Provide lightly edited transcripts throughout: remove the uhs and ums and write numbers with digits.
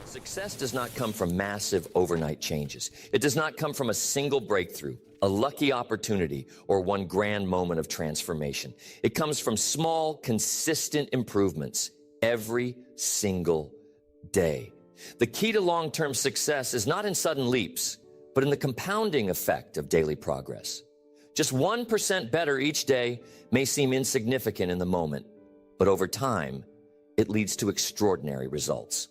Success does not come from massive overnight changes. It does not come from a single breakthrough, a lucky opportunity, or one grand moment of transformation. It comes from small, consistent improvements every single day. The key to long-term success is not in sudden leaps, but in the compounding effect of daily progress. Just 1% better each day may seem insignificant in the moment, but over time, it leads to extraordinary results.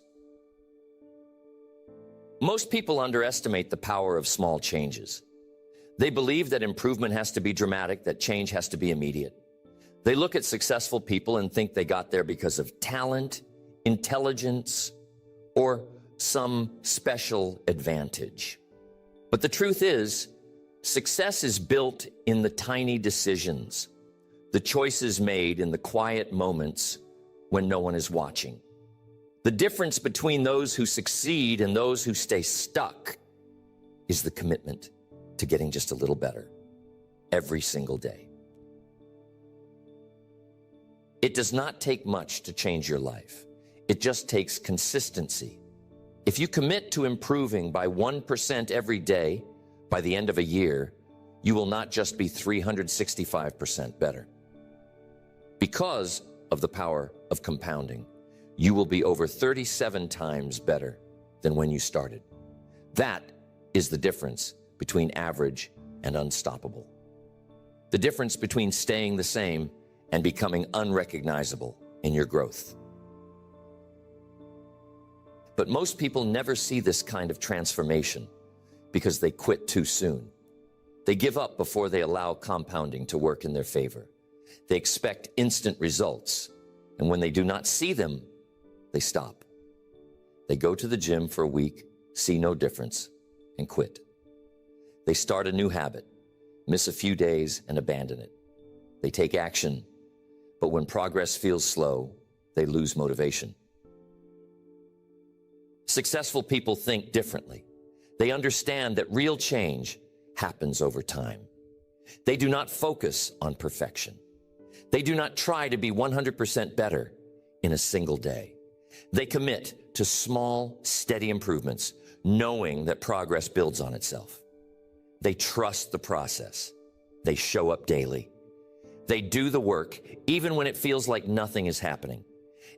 Most people underestimate the power of small changes. They believe that improvement has to be dramatic, that change has to be immediate. They look at successful people and think they got there because of talent, intelligence, or some special advantage. But the truth is, success is built in the tiny decisions, the choices made in the quiet moments when no one is watching. The difference between those who succeed and those who stay stuck is the commitment to getting just a little better every single day. It does not take much to change your life. It just takes consistency. If you commit to improving by 1% every day, by the end of a year, you will not just be 365% better. Because of the power of compounding, you will be over 37 times better than when you started. That is the difference between average and unstoppable. The difference between staying the same and becoming unrecognizable in your growth. But most people never see this kind of transformation because they quit too soon. They give up before they allow compounding to work in their favor. They expect instant results, and when they do not see them, they stop. They go to the gym for a week, see no difference, and quit. They start a new habit, miss a few days, and abandon it. They take action, but when progress feels slow, they lose motivation. Successful people think differently. They understand that real change happens over time. They do not focus on perfection. They do not try to be 100% better in a single day. They commit to small, steady improvements, knowing that progress builds on itself. They trust the process. They show up daily. They do the work, even when it feels like nothing is happening.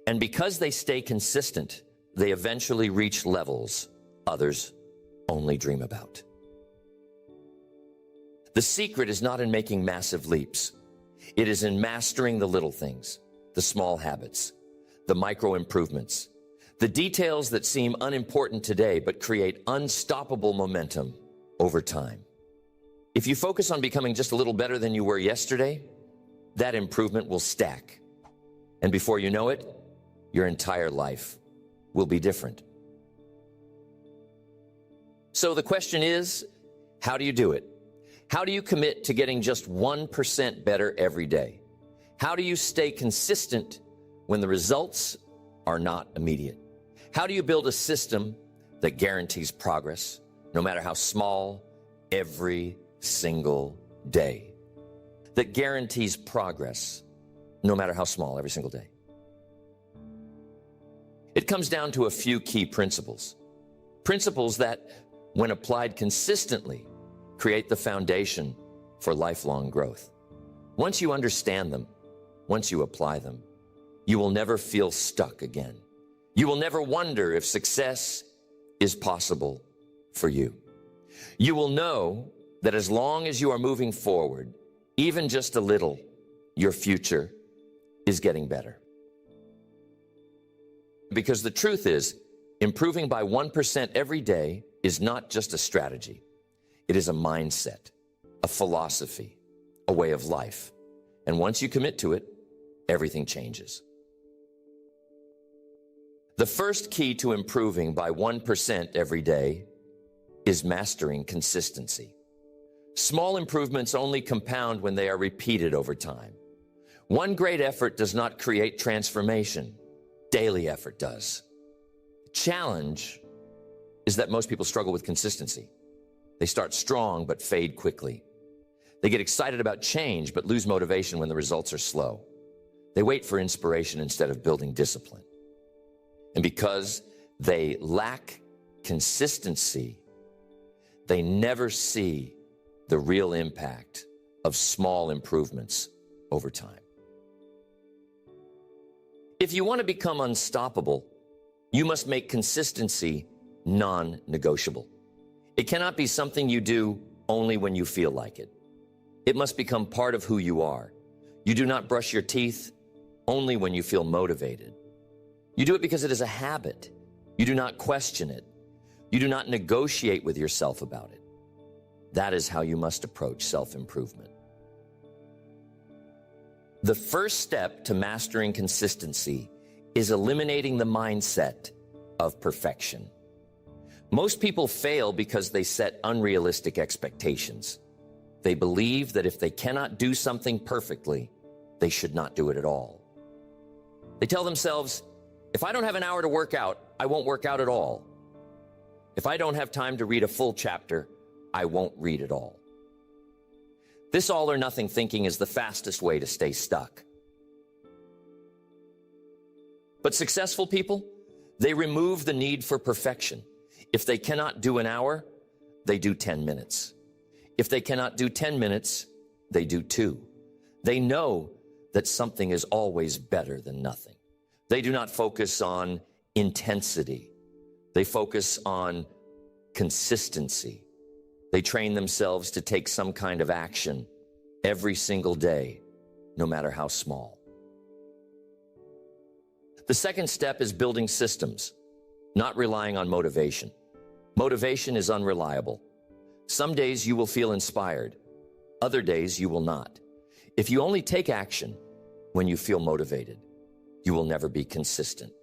And because they stay consistent, they eventually reach levels others only dream about. The secret is not in making massive leaps. It is in mastering the little things, the small habits, the micro improvements, the details that seem unimportant today but create unstoppable momentum over time. If you focus on becoming just a little better than you were yesterday, that improvement will stack. And before you know it, your entire life will be different. So the question is, how do you do it? How do you commit to getting just 1% better every day? How do you stay consistent when the results are not immediate? How do you build a system that guarantees progress, no matter how small, every single day? That guarantees progress, no matter how small, every single day. It comes down to a few key principles. Principles that, when applied consistently, create the foundation for lifelong growth. Once you understand them, once you apply them, you will never feel stuck again. You will never wonder if success is possible for you. You will know that as long as you are moving forward, even just a little, your future is getting better. Because the truth is, improving by 1% every day is not just a strategy. It is a mindset, a philosophy, a way of life. And once you commit to it, everything changes. The first key to improving by 1% every day is mastering consistency. Small improvements only compound when they are repeated over time. One great effort does not create transformation. Daily effort does. The challenge is that most people struggle with consistency. They start strong but fade quickly. They get excited about change but lose motivation when the results are slow. They wait for inspiration instead of building discipline. And because they lack consistency, they never see the real impact of small improvements over time. If you want to become unstoppable, you must make consistency non-negotiable. It cannot be something you do only when you feel like it. It must become part of who you are. You do not brush your teeth only when you feel motivated. You do it because it is a habit. You do not question it. You do not negotiate with yourself about it. That is how you must approach self-improvement. The first step to mastering consistency is eliminating the mindset of perfection. Most people fail because they set unrealistic expectations. They believe that if they cannot do something perfectly, they should not do it at all. They tell themselves, if I don't have an hour to work out, I won't work out at all. If I don't have time to read a full chapter, I won't read at all. This all or nothing thinking is the fastest way to stay stuck. But successful people, they remove the need for perfection. If they cannot do an hour, they do 10 minutes. If they cannot do 10 minutes, they do 2. They know that something is always better than nothing. They do not focus on intensity. They focus on consistency. They train themselves to take some kind of action every single day, no matter how small. The second step is building systems, not relying on motivation. Motivation is unreliable. Some days you will feel inspired. Other days you will not. If you only take action when you feel motivated, you will never be consistent.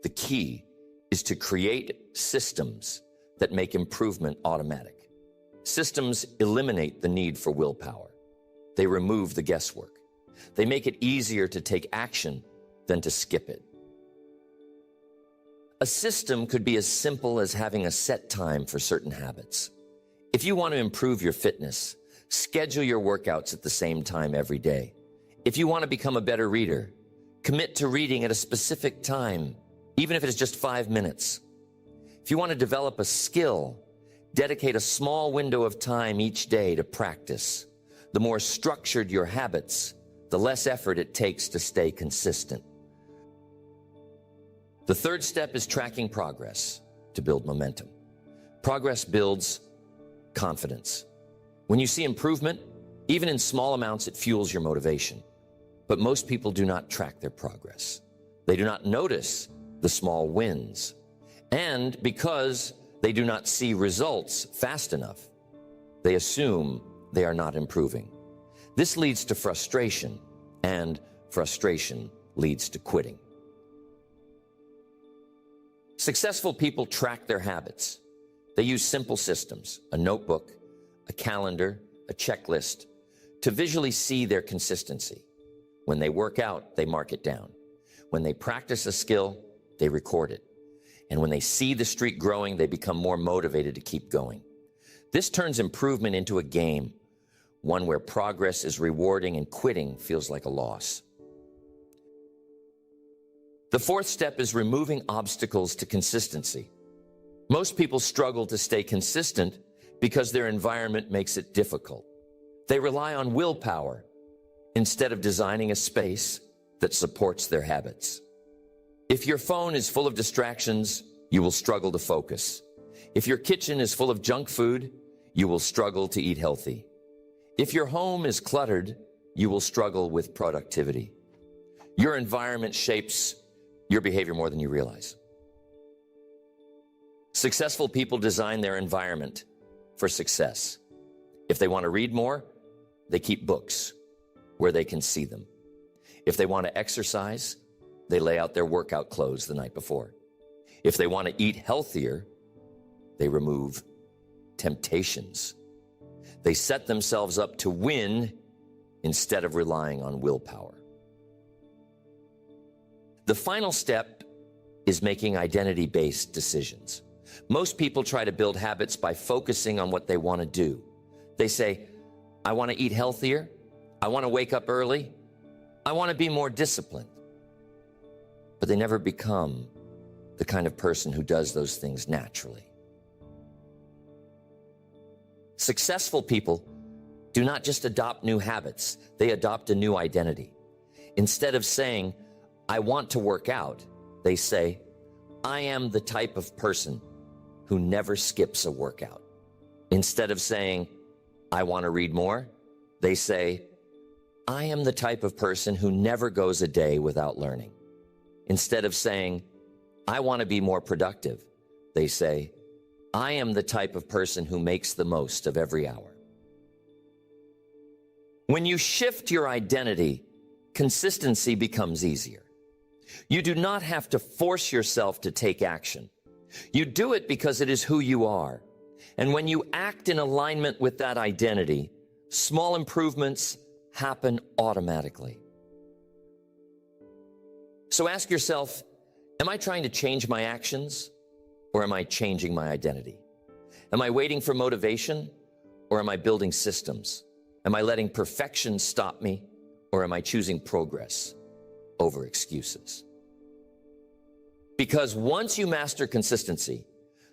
The key is to create systems that make improvement automatic. Systems eliminate the need for willpower. They remove the guesswork. They make it easier to take action than to skip it. A system could be as simple as having a set time for certain habits. If you want to improve your fitness, schedule your workouts at the same time every day. If you want to become a better reader, commit to reading at a specific time, even if it is just 5 minutes. If you want to develop a skill, dedicate a small window of time each day to practice. The more structured your habits, the less effort it takes to stay consistent. The third step is tracking progress to build momentum. Progress builds confidence. When you see improvement, even in small amounts, it fuels your motivation. But most people do not track their progress. They do not notice the small wins. And because they do not see results fast enough, they assume they are not improving. This leads to frustration, and frustration leads to quitting. Successful people track their habits. They use simple systems, a notebook, a calendar, a checklist, to visually see their consistency. When they work out, they mark it down. When they practice a skill, they record it. And when they see the streak growing, they become more motivated to keep going. This turns improvement into a game, one where progress is rewarding and quitting feels like a loss. The fourth step is removing obstacles to consistency. Most people struggle to stay consistent because their environment makes it difficult. They rely on willpower instead of designing a space that supports their habits. If your phone is full of distractions, you will struggle to focus. If your kitchen is full of junk food, you will struggle to eat healthy. If your home is cluttered, you will struggle with productivity. Your environment shapes your behavior more than you realize. Successful people design their environment for success. If they want to read more, they keep books where they can see them. If they want to exercise, they lay out their workout clothes the night before. If they want to eat healthier, they remove temptations. They set themselves up to win instead of relying on willpower. The final step is making identity-based decisions. Most people try to build habits by focusing on what they want to do. They say, I want to eat healthier. I want to wake up early. I want to be more disciplined. But they never become the kind of person who does those things naturally. Successful people do not just adopt new habits, they adopt a new identity. Instead of saying, I want to work out, they say, I am the type of person who never skips a workout. Instead of saying, I want to read more, they say, I am the type of person who never goes a day without learning. Instead of saying, I want to be more productive, they say, I am the type of person who makes the most of every hour. When you shift your identity, consistency becomes easier. You do not have to force yourself to take action. You do it because it is who you are. And when you act in alignment with that identity, small improvements happen automatically. So ask yourself, am I trying to change my actions, or am I changing my identity? Am I waiting for motivation, or am I building systems? Am I letting perfection stop me, or am I choosing progress over excuses? Because once you master consistency,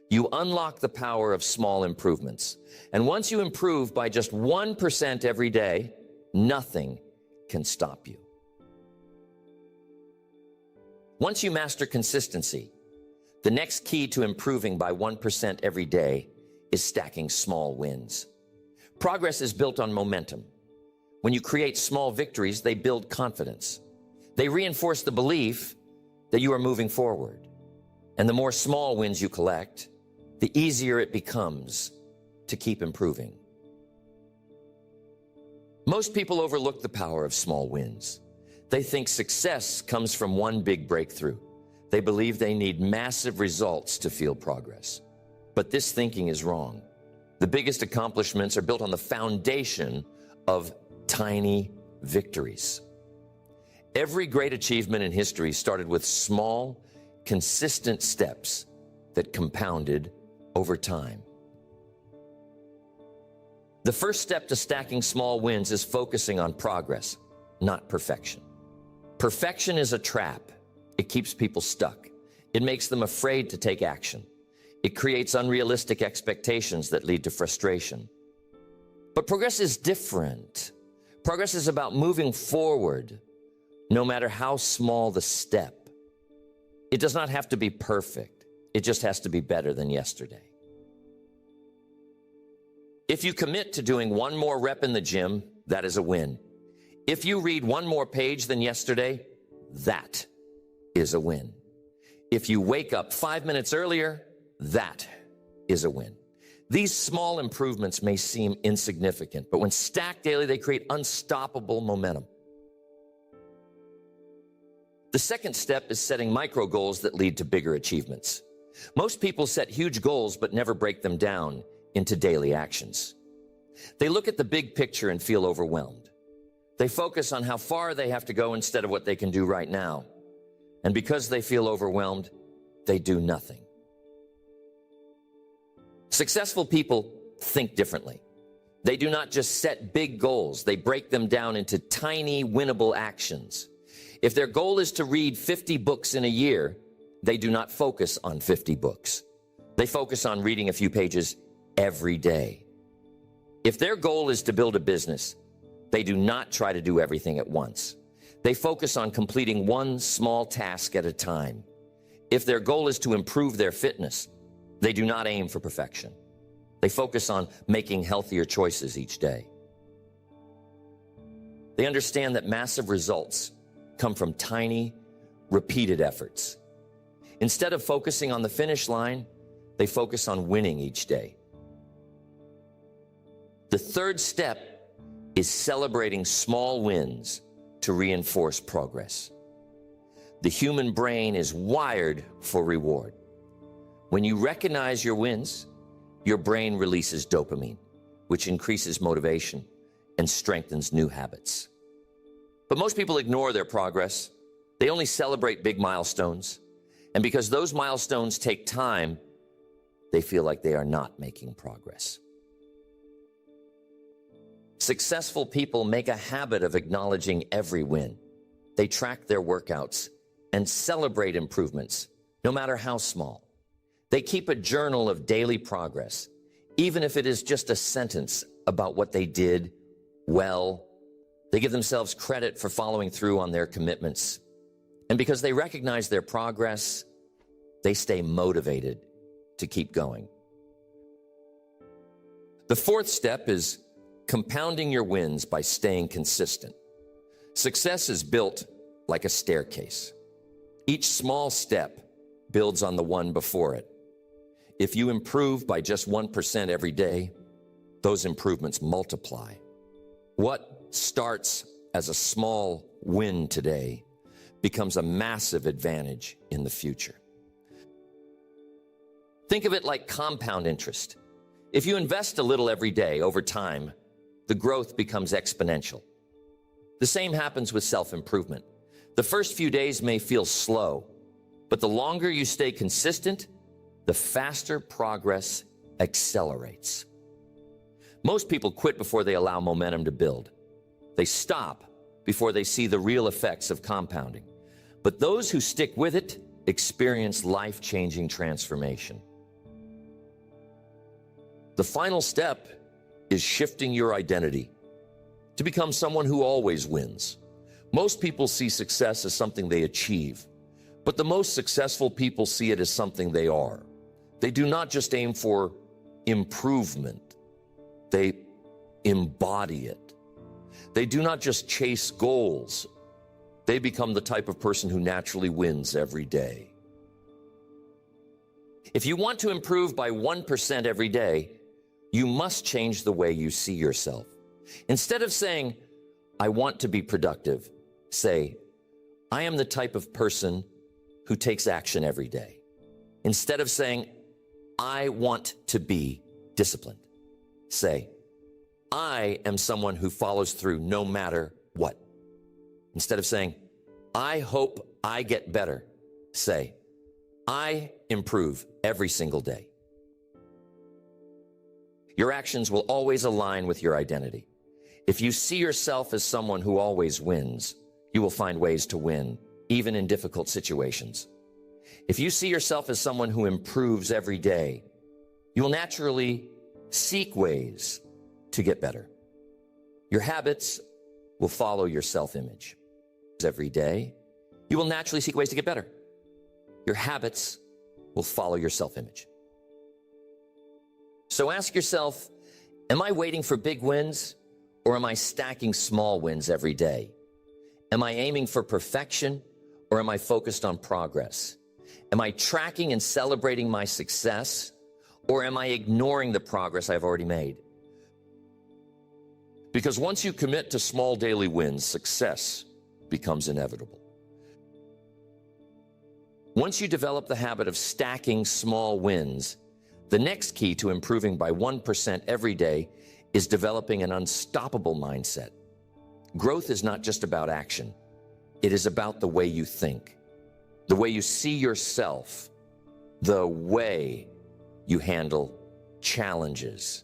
you unlock the power of small improvements. And once you improve by just 1% every day, nothing can stop you. Once you master consistency, the next key to improving by 1% every day is stacking small wins. Progress is built on momentum. When you create small victories, they build confidence. They reinforce the belief that you are moving forward. And the more small wins you collect, the easier it becomes to keep improving. Most people overlook the power of small wins. They think success comes from one big breakthrough. They believe they need massive results to feel progress. But this thinking is wrong. The biggest accomplishments are built on the foundation of tiny victories. Every great achievement in history started with small, consistent steps that compounded over time. The first step to stacking small wins is focusing on progress, not perfection. Perfection is a trap. It keeps people stuck. It makes them afraid to take action. It creates unrealistic expectations that lead to frustration. But progress is different. Progress is about moving forward, no matter how small the step. It does not have to be perfect. It just has to be better than yesterday. If you commit to doing one more rep in the gym, that is a win. If you read one more page than yesterday, that is a win. If you wake up 5 minutes earlier, that is a win. These small improvements may seem insignificant, but when stacked daily, they create unstoppable momentum. The second step is setting micro goals that lead to bigger achievements. Most people set huge goals but never break them down into daily actions. They look at the big picture and feel overwhelmed. They focus on how far they have to go instead of what they can do right now. And because they feel overwhelmed, they do nothing. Successful people think differently. They do not just set big goals, they break them down into tiny, winnable actions. If their goal is to read 50 books in a year, they do not focus on 50 books. They focus on reading a few pages every day. If their goal is to build a business, they do not try to do everything at once. They focus on completing one small task at a time. If their goal is to improve their fitness, they do not aim for perfection. They focus on making healthier choices each day. They understand that massive results come from tiny, repeated efforts. Instead of focusing on the finish line, they focus on winning each day. The third step is celebrating small wins to reinforce progress. The human brain is wired for reward. When you recognize your wins, your brain releases dopamine, which increases motivation and strengthens new habits. But most people ignore their progress. They only celebrate big milestones. And because those milestones take time, they feel like they are not making progress. Successful people make a habit of acknowledging every win. They track their workouts and celebrate improvements, no matter how small. They keep a journal of daily progress, even if it is just a sentence about what they did well. They give themselves credit for following through on their commitments. And because they recognize their progress, they stay motivated to keep going. The fourth step is compounding your wins by staying consistent. Success is built like a staircase. Each small step builds on the one before it. If you improve by just 1% every day, those improvements multiply. What starts as a small win today becomes a massive advantage in the future. Think of it like compound interest. If you invest a little every day, over time, the growth becomes exponential. The same happens with self-improvement. The first few days may feel slow, but the longer you stay consistent, the faster progress accelerates. Most people quit before they allow momentum to build. They stop before they see the real effects of compounding. But those who stick with it experience life-changing transformation. The final step is shifting your identity to become someone who always wins. Most people see success as something they achieve, but the most successful people see it as something they are. They do not just aim for improvement, they embody it. They do not just chase goals, they become the type of person who naturally wins every day. If you want to improve by 1% every day, you must change the way you see yourself. Instead of saying, I want to be productive, say, I am the type of person who takes action every day. Instead of saying, I want to be disciplined, say, I am someone who follows through no matter what. Instead of saying, I hope I get better, say, I improve every single day. Your actions will always align with your identity. If you see yourself as someone who always wins, you will find ways to win, even in difficult situations. If you see yourself as someone who improves every day, you will naturally seek ways to get better. Your habits will follow your self-image. Every day, you will naturally seek ways to get better. Your habits will follow your self-image. So ask yourself, am I waiting for big wins, or am I stacking small wins every day? Am I aiming for perfection, or am I focused on progress? Am I tracking and celebrating my success, or am I ignoring the progress I've already made? Because once you commit to small daily wins, success becomes inevitable. Once you develop the habit of stacking small wins, the next key to improving by 1% every day is developing an unstoppable mindset. Growth is not just about action. It is about the way you think, the way you see yourself, the way you handle challenges,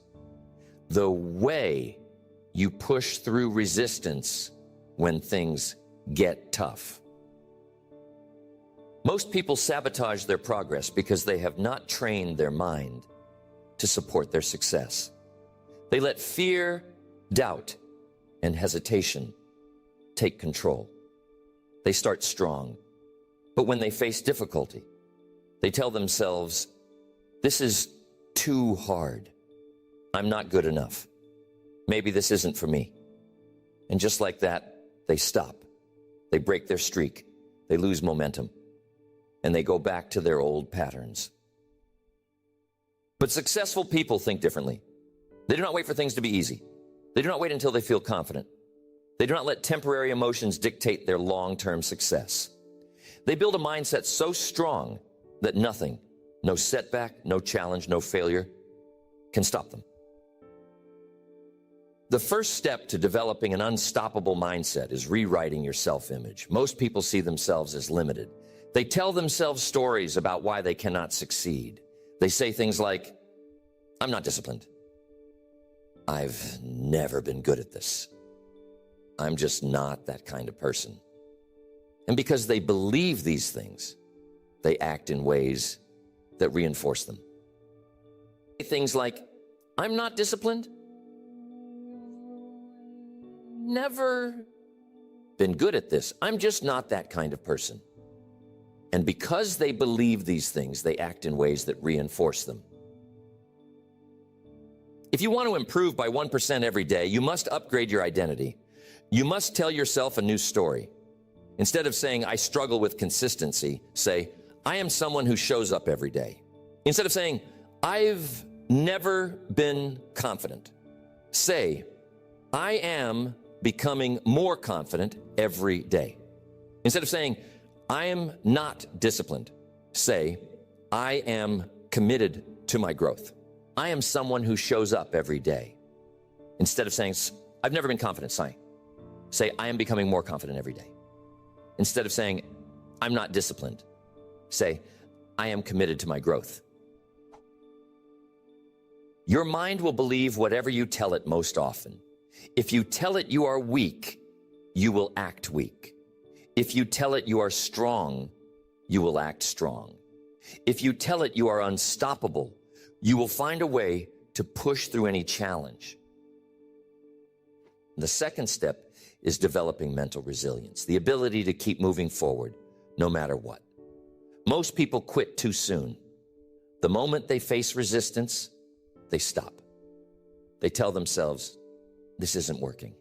the way you push through resistance when things get tough. Most people sabotage their progress because they have not trained their mind to support their success. They let fear, doubt, and hesitation take control. They start strong, but when they face difficulty, they tell themselves, this is too hard. I'm not good enough. Maybe this isn't for me. And just like that, they stop. They break their streak. They lose momentum. And they go back to their old patterns. But successful people think differently. They do not wait for things to be easy. They do not wait until they feel confident. They do not let temporary emotions dictate their long-term success. They build a mindset so strong that nothing, no setback, no challenge, no failure, can stop them. The first step to developing an unstoppable mindset is rewriting your self-image. Most people see themselves as limited. They tell themselves stories about why they cannot succeed. They say things like, I'm not disciplined. I've never been good at this. I'm just not that kind of person. And because they believe these things, they act in ways that reinforce them. Things like, I'm not disciplined, never been good at this, I'm just not that kind of person. And because they believe these things, they act in ways that reinforce them. If you want to improve by 1% every day, you must upgrade your identity. You must tell yourself a new story. Instead of saying, I struggle with consistency, say, I am someone who shows up every day. Instead of saying, I've never been confident, say, I am becoming more confident every day. Instead of saying, I am not disciplined, say, I am committed to my growth. I am someone who shows up every day. Instead of saying, I've never been confident, say, I am becoming more confident every day. Instead of saying, I'm not disciplined, say, I am committed to my growth. Your mind will believe whatever you tell it most often. If you tell it you are weak, you will act weak. If you tell it you are strong, you will act strong. If you tell it you are unstoppable, you will find a way to push through any challenge. The second step is developing mental resilience, the ability to keep moving forward no matter what. Most people quit too soon. The moment they face resistance, they stop. They tell themselves, this isn't working.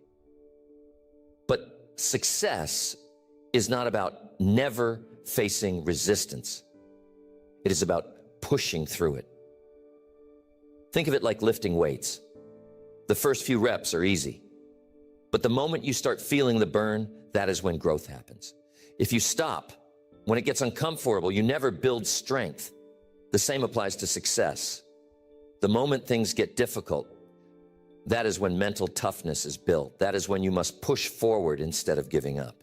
But success is not about never facing resistance. It is about pushing through it. Think of it like lifting weights. The first few reps are easy, but the moment you start feeling the burn, that is when growth happens. If you stop, when it gets uncomfortable, you never build strength. The same applies to success. The moment things get difficult, that is when mental toughness is built. That is when you must push forward instead of giving up.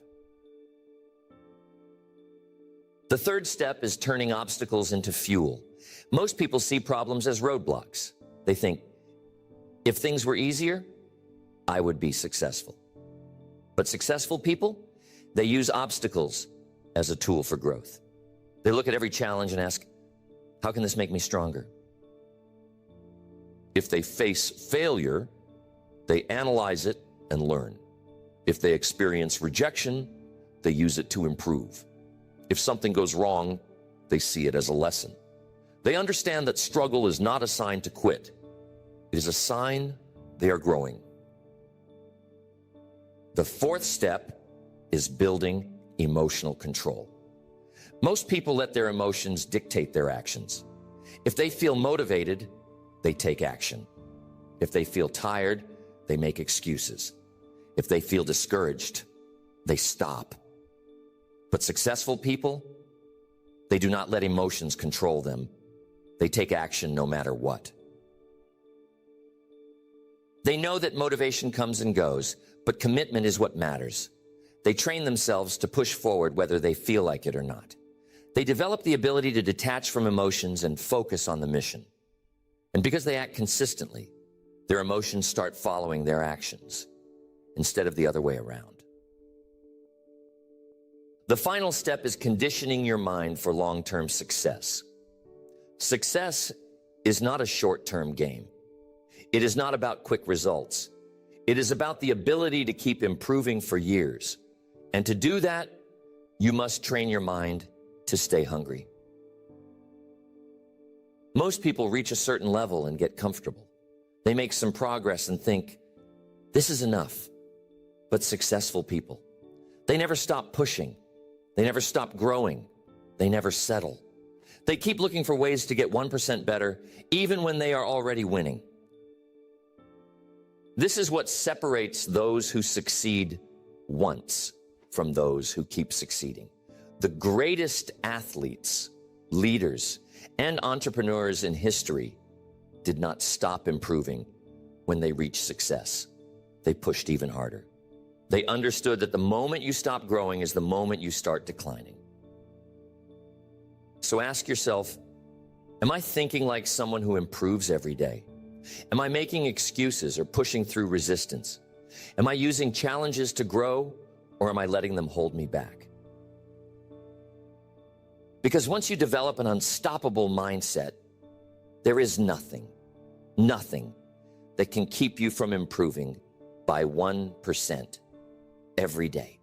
The third step is turning obstacles into fuel. Most people see problems as roadblocks. They think, if things were easier, I would be successful. But successful people, they use obstacles as a tool for growth. They look at every challenge and ask, how can this make me stronger? If they face failure, they analyze it and learn. If they experience rejection, they use it to improve. If something goes wrong, they see it as a lesson. They understand that struggle is not a sign to quit. It is a sign they are growing. The fourth step is building emotional control. Most people let their emotions dictate their actions. If they feel motivated, they take action. If they feel tired, they make excuses. If they feel discouraged, they stop. But successful people, they do not let emotions control them. They take action no matter what. They know that motivation comes and goes, but commitment is what matters. They train themselves to push forward whether they feel like it or not. They develop the ability to detach from emotions and focus on the mission. And because they act consistently, their emotions start following their actions instead of the other way around. The final step is conditioning your mind for long-term success. Success is not a short-term game. It is not about quick results. It is about the ability to keep improving for years. And to do that, you must train your mind to stay hungry. Most people reach a certain level and get comfortable. They make some progress and think, this is enough. But successful people, they never stop pushing. They never stop growing. They never settle. They keep looking for ways to get 1% better, even when they are already winning. This is what separates those who succeed once from those who keep succeeding. The greatest athletes, leaders, and entrepreneurs in history did not stop improving when they reached success. They pushed even harder. They understood that the moment you stop growing is the moment you start declining. So ask yourself, am I thinking like someone who improves every day? Am I making excuses or pushing through resistance? Am I using challenges to grow, or am I letting them hold me back? Because once you develop an unstoppable mindset, there is nothing that can keep you from improving by 1% every day.